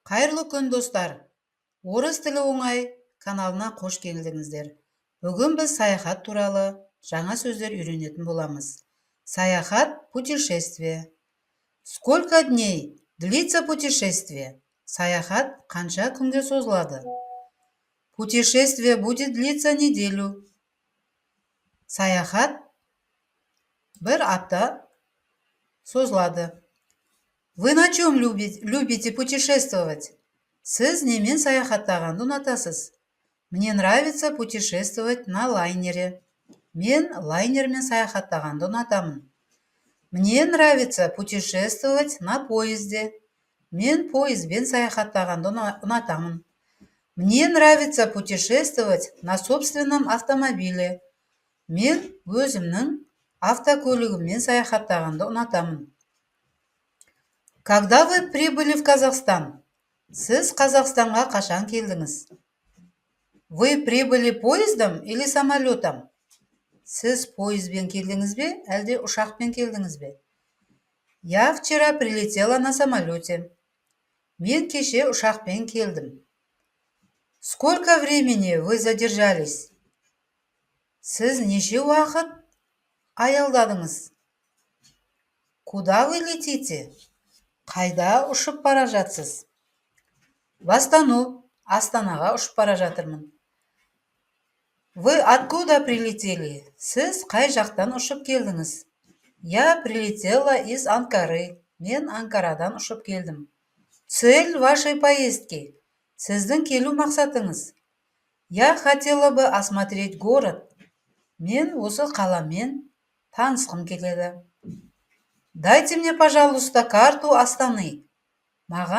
Қайырлы күн достар. Орыс тілі оңай каналына қош келдіңіздер. Бүгін біз саяхат туралы жаңа сөздер үйренетін боламыз. Саяхат – путешествие. Сколько дней длится путешествие? Саяхат қанша күнге созылады? Путешествие будет длиться неделю. Саяхат бір апта созылады. Вы на чем любите путешествовать? Сіз немен саяхаттағанды ұнатасыз? Мне нравится путешествовать на лайнере. Мен лайнермен саяхаттағанды ұнатамын. Мне нравится путешествовать на поезде. Мен поездбен саяхаттағанды ұнатамын. Мне нравится путешествовать на собственном автомобиле. Мен өзімнің автокөлігіммен саяхаттағанды ұнатамын. Когда вы прибыли в Казахстан? Сіз Қазақстанға қашан келдіңіз? Вы прибыли поездом или самолетом? Сіз поездбен келдіңіз бе, әлде ұшақпен келдіңіз бе? Я вчера прилетела на самолете. Мен кеше ұшақпен келдім. Сколько времени вы задержались? Сіз неше уақыт аялдадыңыз? Куда вы летите? Қайда ұшып бара жатсыз? В Астану, Астанаға ұшып бара жатырмын. Вы откуда прилетели? Сіз қай жақтан ұшып келдіңіз? Я прилетела из Анкары. Мен Анкарадан ұшып келдім. Цель вашей поездки. Сіздің келу мақсатыңыз. Я хотела бы осмотреть город. Мен осы қаламен танысқым келеді. Дайте мне, пожалуйста, карту Астаны. Маған